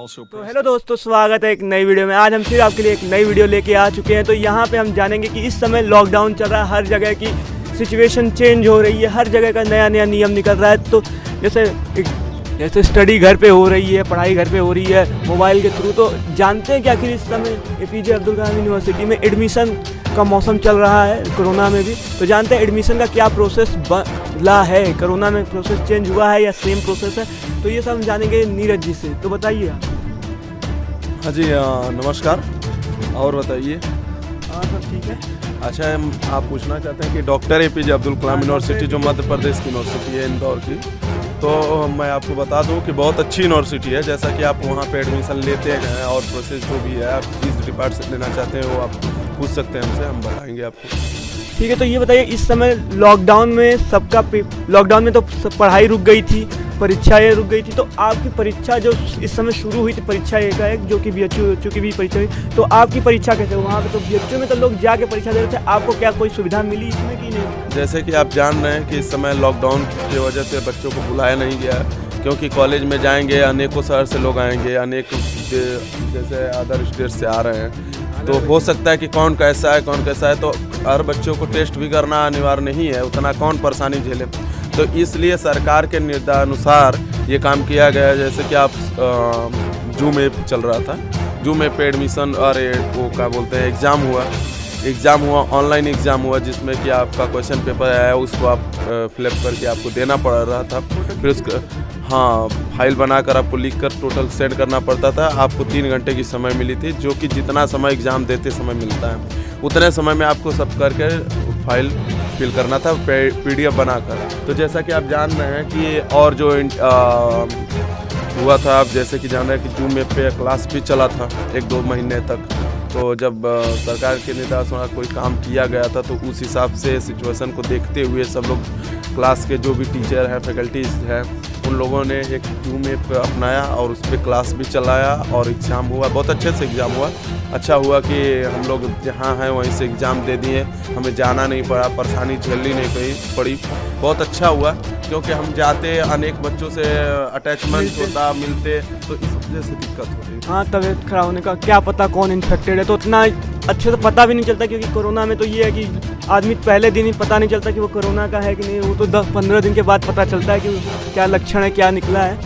तो हेलो दोस्तों, स्वागत है एक नई वीडियो में। आज हम फिर आपके लिए एक नई वीडियो लेके आ चुके हैं। तो यहाँ पे हम जानेंगे कि इस समय लॉकडाउन चल रहा है, हर जगह की सिचुएशन चेंज हो रही है, हर जगह का नया नया नियम निकल रहा है। तो जैसे स्टडी घर पे हो रही है, पढ़ाई घर पे हो रही है मोबाइल के थ्रू। तो जानते हैं कि आखिर इस समय APJ अब्दुल कलाम यूनिवर्सिटी में एडमिशन का मौसम चल रहा है, कोरोना में भी। तो जानते हैं एडमिशन का क्या प्रोसेस बदला है, कोरोना में प्रोसेस चेंज हुआ है या सेम प्रोसेस है। तो ये सब हम जानेंगे नीरज जी से। तो बताइए आप। हाँ जी, नमस्कार। और बताइए। हाँ, सब ठीक है। अच्छा, आप पूछना चाहते हैं कि doctor APJ Abdul Kalam university जो मध्य प्रदेश की यूनिवर्सिटी है इंदौर की, तो मैं आपको बता दूं कि बहुत अच्छी यूनिवर्सिटी है। जैसा कि आप वहाँ पे एडमिशन लेते हैं और प्रोसेस जो भी है, आप किस डिपार्ट से लेना चाहते हैं वो आप पूछ सकते हैं हमसे, हम बताएंगे आपको। ठीक है, तो ये बताइए, इस समय लॉकडाउन में तो पढ़ाई रुक गई थी, परीक्षाएं रुक गई थी। तो आपकी परीक्षा जो इस समय शुरू हुई थी, परीक्षा एकाएक जो कि BHU की भी परीक्षा हुई, तो आपकी परीक्षा कैसे? वहाँ पे तो BHU में तो लोग जाके परीक्षा दे रहे थे, आपको क्या कोई सुविधा मिली इसमें कि नहीं? जैसे कि आप जान रहे हैं कि इस समय लॉकडाउन की वजह से बच्चों को बुलाया नहीं गया, क्योंकि कॉलेज में जाएंगे अनेकों शहर से लोग आएंगे, अनेक जैसे अदर स्टेट से आ रहे हैं। तो हो सकता है कि कौन कैसा है, तो हर बच्चों को टेस्ट भी करना अनिवार्य नहीं है, उतना कौन परेशानी झेले। तो इसलिए सरकार के निर्देशानुसार ये काम किया गया है। जैसे कि आप जूम ऐप चल रहा था, जूम ऐप पे एडमिशन और वो क्या बोलते हैं एग्ज़ाम हुआ, ऑनलाइन एग्ज़ाम हुआ, जिसमें कि आपका क्वेश्चन पेपर आया, उसको आप फिलअप करके आपको देना पड़ रहा था। फिर उसका फाइल बनाकर आपको लिख कर टोटल सेंड करना पड़ता था। आपको 3 घंटे की समय मिली थी, जो कि जितना समय एग्ज़ाम देते समय मिलता है, उतने समय में आपको सब करके फाइल फिल करना था PDF बनाकर। तो जैसा कि आप जान रहे हैं कि और जो हुआ था, आप जैसे कि जान रहे हैं कि जूम ऐप पे क्लास भी चला था 1-2 महीने तक। तो जब सरकार के निर्देशानुसार कोई काम किया गया था, तो उस हिसाब से सिचुएशन को देखते हुए सब लोग क्लास के जो भी टीचर हैं, फैकल्टीज़ हैं, उन लोगों ने एक जूम ऐप अपनाया और उस पर क्लास भी चलाया और एग्ज़ाम हुआ। बहुत अच्छे से एग्ज़ाम हुआ। अच्छा हुआ कि हम लोग जहाँ हैं वहीं से एग्ज़ाम दे दिए, हमें जाना नहीं पड़ा, परेशानी झेलनी नहीं पड़ी। बहुत अच्छा हुआ, क्योंकि हम जाते अनेक बच्चों से अटैचमेंट होता, मिलते, तो इस वजह से दिक्कत होती। हाँ, तबीयत खराब होने का क्या पता कौन इन्फेक्टेड है, तो उतना अच्छे से पता भी नहीं चलता। क्योंकि कोरोना में तो ये है कि आदमी पहले दिन ही पता नहीं चलता कि वो कोरोना का है कि नहीं, वो तो 10-15 दिन के बाद पता चलता है कि क्या लक्षण है, क्या निकला है।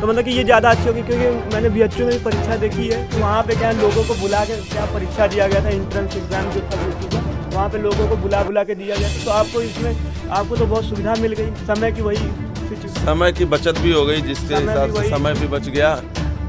तो मतलब कि ये ज़्यादा अच्छी होगी, क्योंकि मैंने BHU में भी परीक्षा देखी है। तो वहाँ पे क्या लोगों को बुला के क्या परीक्षा दिया गया था, एंट्रेंस एग्जाम जो था BHU का, वहाँ पे लोगों को बुला के दिया गया। तो आपको तो बहुत सुविधा मिल गई, समय की बचत भी हो गई, जिसके हिसाब से समय भी बच गया।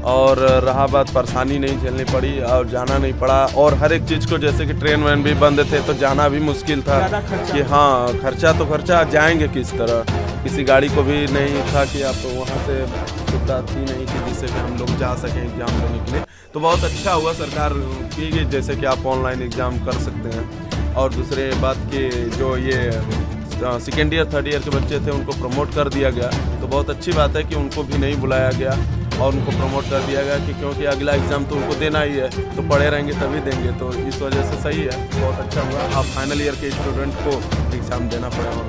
और रहा बात, परेशानी नहीं झेलनी पड़ी और जाना नहीं पड़ा। और हर एक चीज़ को, जैसे कि ट्रेन वैन भी बंद थे, तो जाना भी मुश्किल था कि हाँ, खर्चा जाएंगे किस तरह। किसी गाड़ी को भी नहीं था कि आप वहाँ से सुविधा थी नहीं कि जिससे कि हम लोग जा सकें एग्ज़ाम देने के लिए। तो बहुत अच्छा हुआ सरकार की, जैसे कि आप ऑनलाइन एग्ज़ाम कर सकते हैं। और दूसरे बात कि जो ये सेकेंड ईयर 3rd ईयर के बच्चे थे, उनको प्रमोट कर दिया गया। तो बहुत अच्छी बात है कि उनको भी नहीं बुलाया गया और उनको प्रमोट कर दिया गया, कि क्योंकि अगला एग्ज़ाम तो उनको देना ही है, तो पढ़े रहेंगे तभी देंगे। तो इस वजह से सही है, बहुत अच्छा हुआ। आप फाइनल ईयर के स्टूडेंट को एग्ज़ाम देना पड़ेगा।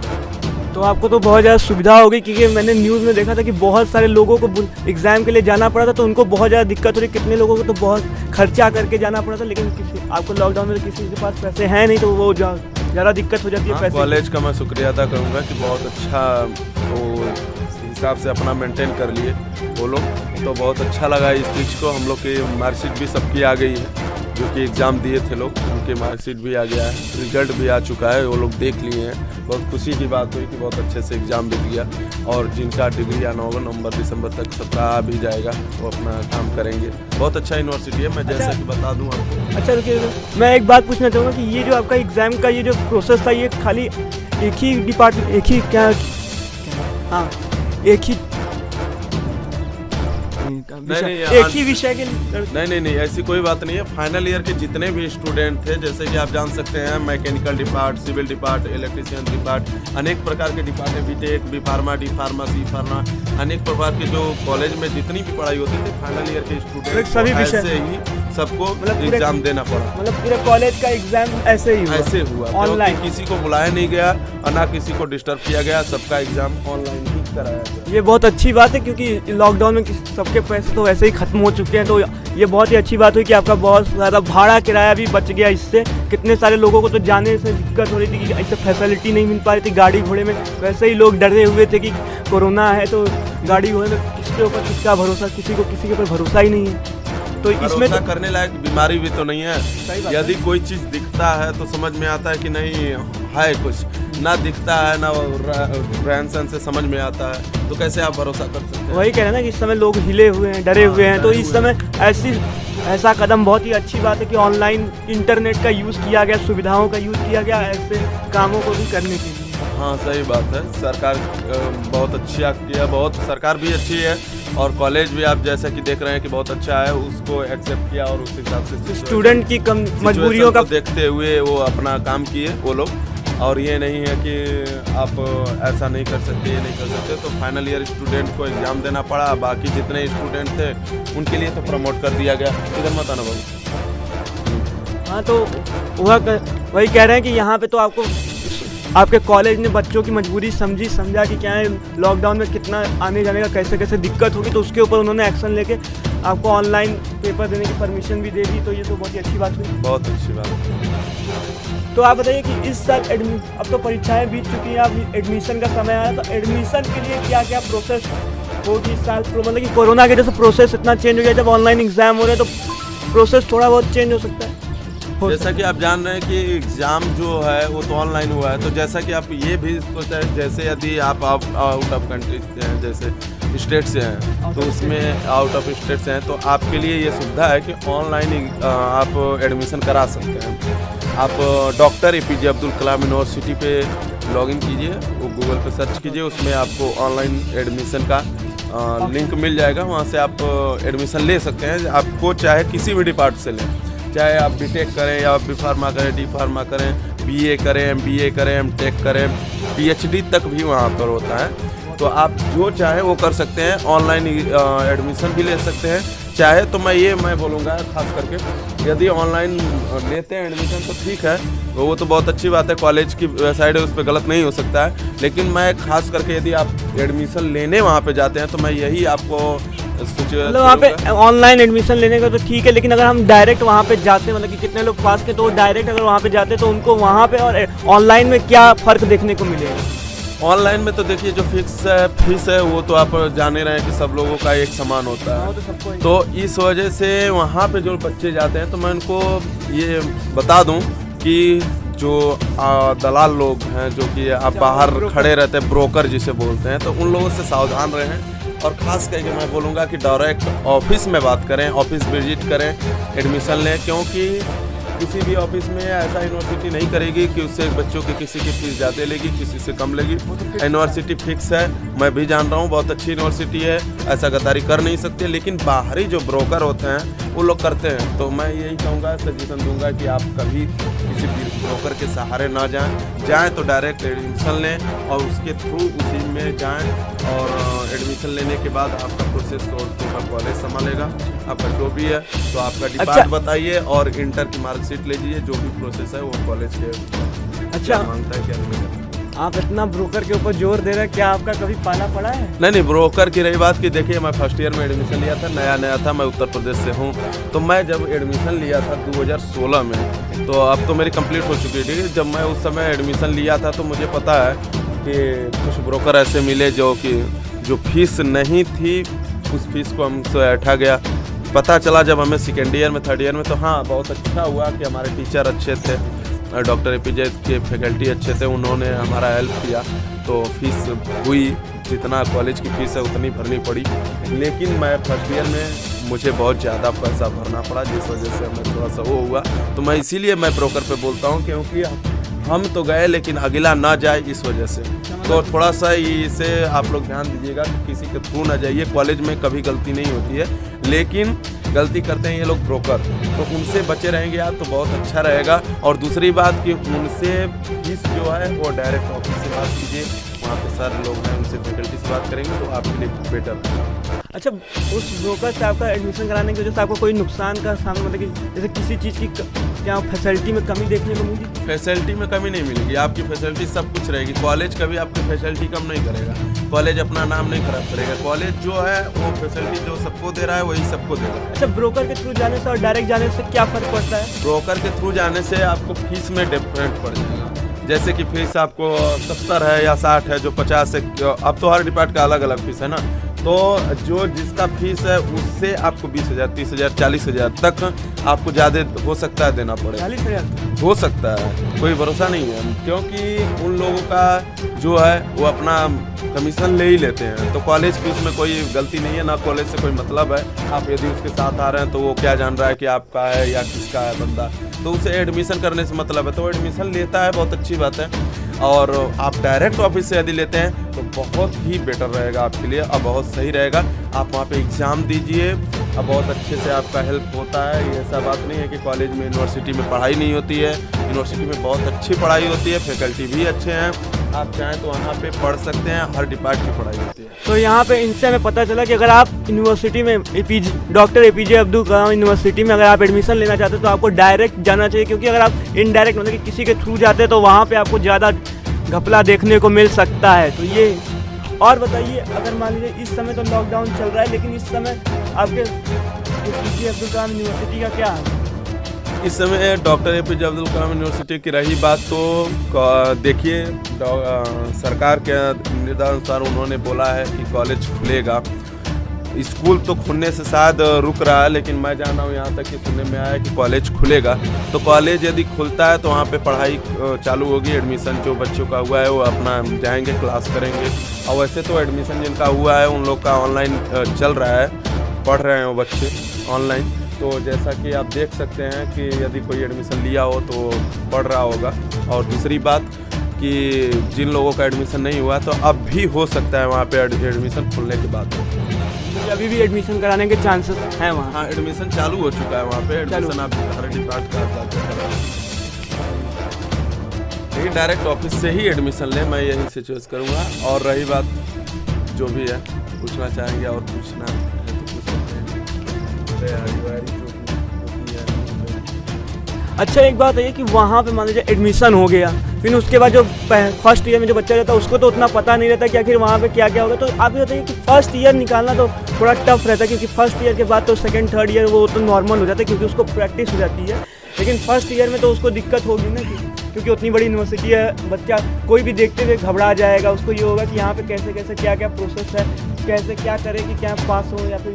तो आपको तो बहुत ज़्यादा सुविधा होगी, क्योंकि मैंने न्यूज़ में देखा था कि बहुत सारे लोगों को एग्ज़ाम के लिए जाना पड़ा था, तो उनको बहुत ज़्यादा दिक्कत हो रही। कितने लोगों को तो बहुत खर्चा करके जाना पड़ा था, लेकिन आपको लॉकडाउन में किसी के पास पैसे हैं नहीं, तो वो ज़्यादा दिक्कत हो जाती है। पैसे कॉलेज का मैं शुक्रिया अदा करूँगा कि बहुत अच्छा वो हिसाब से अपना मेंटेन कर लिए वो लोग। तो बहुत अच्छा लगा इस चीज़ को। हम लोग की मार्कशीट भी सबकी आ गई है, जो कि एग्ज़ाम दिए थे लोग, उनके मार्कशीट भी आ गया है, रिजल्ट भी आ चुका है, वो लोग देख लिए हैं। बहुत खुशी की बात हुई कि बहुत अच्छे से एग्ज़ाम भी दिया। और जिनका डिग्री आना होगा नवंबर-दिसंबर तक सबका आ भी जाएगा, वो अपना काम करेंगे। बहुत अच्छा यूनिवर्सिटी है, मैं जैसा कि बता दूँ आपको। अच्छा, रुकिए, मैं एक बात पूछना चाहूँगा कि ये जो आपका एग्ज़ाम का ये जो प्रोसेस था, ये खाली एक ही डिपार्टमेंट, एक ही एक ही विषय के? नहीं, ऐसी कोई बात नहीं है। फाइनल ईयर के जितने भी स्टूडेंट थे, जैसे कि आप जान सकते हैं, mechanical depart, civil depart, electrician depart, अनेक प्रकार के डिपार्ट है, BTech, B.Pharma, D.Pharma, C.Pharma, अनेक प्रकार के जो कॉलेज में जितनी भी पढ़ाई होती थी, फाइनल ईयर के स्टूडेंट सभी ऐसे ही सबको एग्जाम देना पड़ा। मतलब पूरे कॉलेज का एग्जाम ऐसे हुआ ऑनलाइन, किसी को बुलाया नहीं गया और ना किसी को डिस्टर्ब किया गया, सबका एग्जाम ऑनलाइन ही कराया गया। ये बहुत अच्छी बात है, क्योंकि लॉकडाउन में सबके पैसे तो वैसे ही ख़त्म हो चुके हैं, तो ये बहुत ही अच्छी बात हुई कि आपका बहुत ज़्यादा भाड़ा किराया भी बच गया इससे। कितने सारे लोगों को तो जाने से दिक्कत हो रही थी कि ऐसे फैसिलिटी नहीं मिल पा रही थी गाड़ी घोड़े में। वैसे ही लोग डरे हुए थे कि कोरोना है तो गाड़ी घोड़े में किसके ऊपर किसका भरोसा, किसी के ऊपर भरोसा ही नहीं है। तो इसमें तो करने लायक बीमारी भी तो नहीं है। यदि कोई चीज़ दिखता है तो समझ में आता है कि नहीं है कुछ, ना दिखता है ना रहन सहन से समझ में आता है, तो कैसे आप भरोसा कर सकते हैं? वही कह रहे हैं ना कि इस समय लोग हिले हुए हैं, डरे हुए हैं। तो इस समय ऐसा कदम बहुत ही अच्छी बात है कि ऑनलाइन इंटरनेट का यूज़ किया गया, सुविधाओं का यूज़ किया गया ऐसे कामों को भी करने के लिए। हाँ सही बात है, सरकार बहुत अच्छा किया, बहुत सरकार भी अच्छी है और कॉलेज भी आप जैसा कि देख रहे हैं कि बहुत अच्छा है, उसको एक्सेप्ट किया और उस हिसाब से स्टूडेंट की कम मजबूरियों का देखते हुए वो अपना काम किए वो लोग। और ये नहीं है कि आप ऐसा नहीं कर सकते, ये नहीं कर सकते। तो फाइनल ईयर स्टूडेंट को एग्ज़ाम देना पड़ा, बाकी जितने स्टूडेंट थे उनके लिए तो प्रमोट कर दिया गया। इधर मत आना बाबू। हाँ, तो वही कह रहे हैं कि यहाँ पे तो आपके कॉलेज ने बच्चों की मजबूरी समझा कि क्या है लॉकडाउन में कितना आने जाने का कैसे दिक्कत होगी, तो उसके ऊपर उन्होंने एक्शन लेके आपको ऑनलाइन पेपर देने की परमिशन भी दे दी। तो ये तो बहुत ही अच्छी बात हुई, बहुत अच्छी बात। तो आप बताइए कि इस साल अब तो परीक्षाएं बीत चुकी हैं, अब एडमिशन का समय आया, तो एडमिशन के लिए क्या क्या प्रोसेस होगी इस साल? मतलब कि कोरोना की वजह से प्रोसेस इतना चेंज हो गया, जब ऑनलाइन एग्जाम हो रहे हैं तो प्रोसेस थोड़ा बहुत चेंज हो सकता है। जैसा कि आप जान रहे हैं कि एग्ज़ाम जो है वो तो ऑनलाइन हुआ है, तो जैसा कि आप ये भी सोचा है, जैसे यदि आप आउट ऑफ कंट्री से हैं, जैसे स्टेट से हैं, तो उसमें आउट ऑफ स्टेट से हैं, तो आपके लिए ये सुविधा है कि ऑनलाइन आप एडमिशन करा सकते हैं। आप doctor APJ Abdul Kalam university पे लॉगिन कीजिए, वो गूगल पे सर्च कीजिए, उसमें आपको ऑनलाइन एडमिशन का लिंक मिल जाएगा, वहाँ से आप एडमिशन ले सकते हैं। आपको चाहे किसी भी डिपार्ट से लें, चाहे आप B.Tech करें या B फार्मा करें, D फार्मा करें, BA करें, MBA करें, M.Tech करें, PhD तक भी वहाँ पर होता है। तो आप जो चाहे वो कर सकते हैं, ऑनलाइन एडमिशन भी ले सकते हैं चाहे। तो मैं बोलूँगा खास करके यदि ऑनलाइन लेते हैं एडमिशन तो ठीक है, वो तो बहुत अच्छी बात है, कॉलेज की वेबसाइट है उस पर गलत नहीं हो सकता है। लेकिन मैं खास करके यदि आप एडमिशन लेने वहाँ पे जाते हैं तो मैं यही आपको मतलब वहाँ पे ऑनलाइन एडमिशन लेने का तो ठीक है, लेकिन अगर हम डायरेक्ट वहाँ पे जाते हैं, मतलब कि कितने लोग पास के, तो डायरेक्ट अगर वहाँ पे जाते हैं तो उनको वहाँ पे और ऑनलाइन में क्या फ़र्क देखने को मिलेगा? ऑनलाइन में तो देखिए जो फिक्स फीस है वो तो आप जाने रहे हैं कि सब लोगों का एक समान होता है। तो इस वजह से वहाँ पे जो बच्चे जाते हैं तो मैं उनको ये बता दूँ कि जो दलाल लोग हैं, जो कि आप बाहर खड़े रहते हैं, ब्रोकर जिसे बोलते हैं, तो उन लोगों से सावधान रहें। और ख़ास करके मैं बोलूँगा कि डायरेक्ट ऑफिस में बात करें, ऑफिस विजिट करें, एडमिशन लें, क्योंकि किसी भी ऑफिस में ऐसा यूनिवर्सिटी नहीं करेगी कि उससे बच्चों की किसी की फीस ज़्यादा लेगी, किसी से कम लेगी। यूनिवर्सिटी फिक्स है, मैं भी जान रहा हूँ, बहुत अच्छी यूनिवर्सिटी है, ऐसा गद्दारी कर नहीं सकते। लेकिन बाहरी जो ब्रोकर होते हैं वो लोग करते हैं। तो मैं यही कहूँगा, सजेशन दूंगा कि आप कभी किसी ब्रोकर के सहारे ना जाएँ तो डायरेक्ट एडमिशन लें और उसके थ्रू उसी में जाएँ। और एडमिशन लेने के बाद आपका प्रोसेस तो कॉलेज संभालेगा, आपका जो भी है तो आपका डिपार्ट बताइए और इंटर की मार्कशीट ले लीजिए, जो भी प्रोसेस है वो कॉलेज के अच्छा मांगता है क्या नहीं। आप इतना ब्रोकर के ऊपर जोर दे रहे हैं, क्या आपका कभी पाला पड़ा है? नहीं, ब्रोकर की रही बात कि देखिए मैं फर्स्ट ईयर में एडमिशन लिया था, नया था, मैं उत्तर प्रदेश से हूँ। तो मैं जब एडमिशन लिया था 2016 में, तो अब तो मेरी कंप्लीट हो चुकी है, ठीक है। जब मैं उस समय एडमिशन लिया था तो मुझे पता है कि कुछ ब्रोकर ऐसे मिले जो फीस नहीं थी, उस फीस को हमसे ऐठा गया। पता चला जब हमें सेकेंड ईयर में, थर्ड ईयर में, तो हाँ बहुत अच्छा हुआ कि हमारे टीचर अच्छे थे, डॉक्टर APJ के फैकल्टी अच्छे थे, उन्होंने हमारा हेल्प किया। तो फीस हुई, जितना कॉलेज की फ़ीस है उतनी भरनी पड़ी। लेकिन मैं फर्स्ट ईयर में मुझे बहुत ज़्यादा पैसा भरना पड़ा, जिस वजह से मैं थोड़ा सा वो हुआ। तो मैं इसीलिए मैं ब्रोकर पे बोलता हूँ, क्योंकि हम तो गए लेकिन अगला ना जाए, इस वजह से। तो थोड़ा सा इसे आप लोग ध्यान दीजिएगा कि किसी के थ्रू ना जाइए। कॉलेज में कभी गलती नहीं होती है, लेकिन गलती करते हैं ये लोग ब्रोकर, तो उनसे बचे रहेंगे आप तो बहुत अच्छा रहेगा। और दूसरी बात कि उनसे फीस जो है वो डायरेक्ट ऑफिस से बात कीजिए, वहाँ पे सर लोग हैं, उनसे फैकल्टी से बात करेंगे तो आपके लिए बेटर है। अच्छा, उस ब्रोकर से आपका एडमिशन कराने की वजह से आपको कोई नुकसान का सामना, मतलब कि जैसे किसी चीज़ की क्या फैसिलिटी में कमी देखने को मिली? फैसिलिटी में कमी नहीं मिलेगी, आपकी फैसिलिटी सब कुछ रहेगी। कॉलेज कभी आपकी फैसिलिटी कम नहीं करेगा, कॉलेज अपना नाम नहीं खराब करेगा। कॉलेज जो है वो फैसिलिटी जो सबको दे रहा है वही सबको देगा। अच्छा, ब्रोकर के थ्रू जाने से और डायरेक्ट जाने से क्या फ़र्क पड़ता है? ब्रोकर के थ्रू जाने से आपको फीस में डिफरेंट पड़ जाएगा। जैसे कि फीस आपको 70 है या 60 है, जो 50 है, अब तो हर डिपार्ट का अलग अलग फीस है ना, तो जो जिसका फीस है उससे आपको 20,000, 30,000, 40,000 तक आपको ज़्यादा हो सकता है देना पड़े। 40,000 हो सकता है, कोई भरोसा नहीं है, क्योंकि उन लोगों का जो है वो अपना कमीशन ले ही लेते हैं। तो कॉलेज की उसमें कोई गलती नहीं है, ना कॉलेज से कोई मतलब है। आप यदि उसके साथ आ रहे हैं तो वो क्या जान रहा है कि आपका है या किसका है बंदा, तो उसे एडमिशन करने से मतलब है, तो एडमिशन लेता है, बहुत अच्छी बात है। और आप डायरेक्ट ऑफिस से यदि लेते हैं तो बहुत ही बेटर रहेगा आपके लिए और बहुत सही रहेगा। आप वहाँ पे एग्ज़ाम दीजिए और बहुत अच्छे से आपका हेल्प होता है। ये ऐसा बात नहीं है कि कॉलेज में, यूनिवर्सिटी में पढ़ाई नहीं होती है, यूनिवर्सिटी में बहुत अच्छी पढ़ाई होती है, फैकल्टी भी अच्छे हैं। आप चाहें तो वहाँ पे पढ़ सकते हैं, हर डिपार्ट की पढ़ाई होती है। तो यहाँ पे इनसे हमें पता चला कि अगर आप यूनिवर्सिटी में doctor APJ Abdul Kalam university में अगर आप एडमिशन लेना चाहते हैं तो आपको डायरेक्ट जाना चाहिए, क्योंकि अगर आप इनडायरेक्ट मतलब कि किसी के थ्रू जाते हैं तो वहाँ पे आपको ज़्यादा घपला देखने को मिल सकता है। तो ये, और बताइए, अगर मान लीजिए इस समय तो लॉकडाउन चल रहा है, लेकिन इस समय आपके APJ अब्दुल कलाम यूनिवर्सिटी का क्या है? इस समय doctor APJ Abdul Kalam university की रही बात तो देखिए, सरकार के निर्देशानुसार उन्होंने बोला है कि कॉलेज खुलेगा। स्कूल तो खुलने से शायद रुक रहा है, लेकिन मैं जान रहा हूँ यहाँ तक कि सुनने में आया है कि कॉलेज खुलेगा। तो कॉलेज यदि खुलता है तो वहाँ पे पढ़ाई चालू होगी। एडमिशन जो बच्चों का हुआ है वो अपना जाएंगे, क्लास करेंगे। और वैसे तो एडमिशन जिनका हुआ है उन लोग का ऑनलाइन चल रहा है, पढ़ रहे हैं वो बच्चे ऑनलाइन। तो जैसा कि आप देख सकते हैं कि यदि कोई एडमिशन लिया हो तो पढ़ रहा होगा। और दूसरी बात कि जिन लोगों का एडमिशन नहीं हुआ तो अब भी हो सकता है वहाँ पे एडमिशन खुलने के बाद। अभी भी एडमिशन कराने के चांसेस हैं वहाँ? हाँ, एडमिशन चालू हो चुका है वहाँ पे। एडमिशन आप हर डिपार्ट का, लेकिन डायरेक्ट ऑफिस से ही एडमिशन लें, मैं यही सजेस्ट करूँगा। और रही बात जो भी है, पूछना चाहेंगे और पूछना है तो पूछ सकते हैं। तैयारी जो होती है। अच्छा, एक बात है कि वहाँ पे मान लीजिए एडमिशन हो गया, फिर उसके बाद जो फर्स्ट ईयर में जो बच्चा रहता है उसको तो उतना पता नहीं रहता कि आखिर वहाँ पे क्या क्या होगा। तो आप ये बताइए कि फर्स्ट ईयर निकालना तो थोड़ा टफ रहता है, क्योंकि फर्स्ट ईयर के बाद तो सेकंड थर्ड ईयर वो तो नॉर्मल हो जाता है, क्योंकि उसको प्रैक्टिस हो जाती है। लेकिन फर्स्ट ईयर में तो उसको दिक्कत होगी ना, क्योंकि उतनी बड़ी यूनिवर्सिटी है, बच्चा कोई भी देखते हुए घबरा जाएगा। उसको ये होगा कि यहाँ पे कैसे कैसे क्या क्या प्रोसेस है, कैसे क्या करे कि क्या पास हो या फिर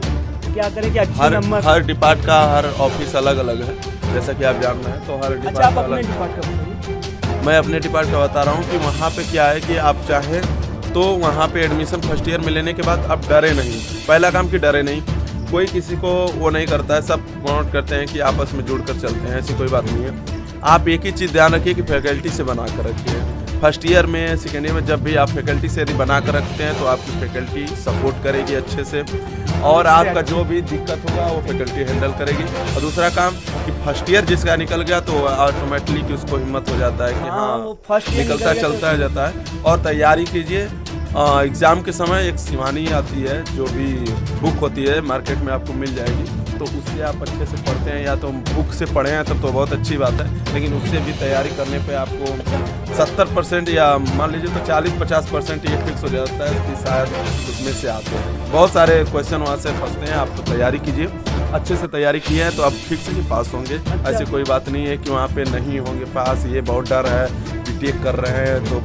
क्या करे कि अच्छे नंबर। हर डिपार्ट का हर ऑफिस अलग अलग है, जैसा कि आप जान रहे हैं। तो हर डिपार्ट आप अपने डिपार्ट का बताइए। मैं अपने डिपार्ट का बता रहा हूँ कि वहाँ पे क्या है कि आप चाहें तो वहाँ पे एडमिशन फर्स्ट ईयर में लेने के बाद आप डरे नहीं। पहला काम कि डरे नहीं, कोई किसी को वो नहीं करता है, सब प्रमोट करते हैं कि आपस में जुड़कर चलते हैं, ऐसी कोई बात नहीं है। आप एक ही चीज़ ध्यान रखिए कि फैकल्टी से बना कर रखिए। फर्स्ट ईयर में, सेकेंड ईयर में जब भी आप फैकल्टी से यदि बना कर रखते हैं तो आपकी फैकल्टी सपोर्ट करेगी अच्छे से, और आपका जो भी दिक्कत होगा वो फैकल्टी हैंडल करेगी। और दूसरा काम कि फर्स्ट ईयर जिसका निकल गया तो ऑटोमेटिकली कि उसको हिम्मत हो जाता है कि हाँ फर्स्ट ईयर निकलता चलता जाता है। और तैयारी कीजिए। एग्ज़ाम के समय एक शिवानी आती है जो भी बुक होती है, मार्केट में आपको मिल जाएगी, तो उससे आप अच्छे से पढ़ते हैं, या तो बुक से पढ़े हैं तब तो बहुत अच्छी बात है, लेकिन उससे भी तैयारी करने पे आपको 70% या मान लीजिए तो 40-50% ये फिक्स हो जाता है कि शायद उसमें से आते हैं। बहुत सारे क्वेश्चन वहाँ से फंसते हैं। आप तो तैयारी कीजिए, अच्छे से तैयारी की है तो आप फिक्स ही पास होंगे। ऐसी कोई बात नहीं है कि वहाँ पे नहीं होंगे पास, ये बहुत डर है, बीटेक कर रहे हैं तो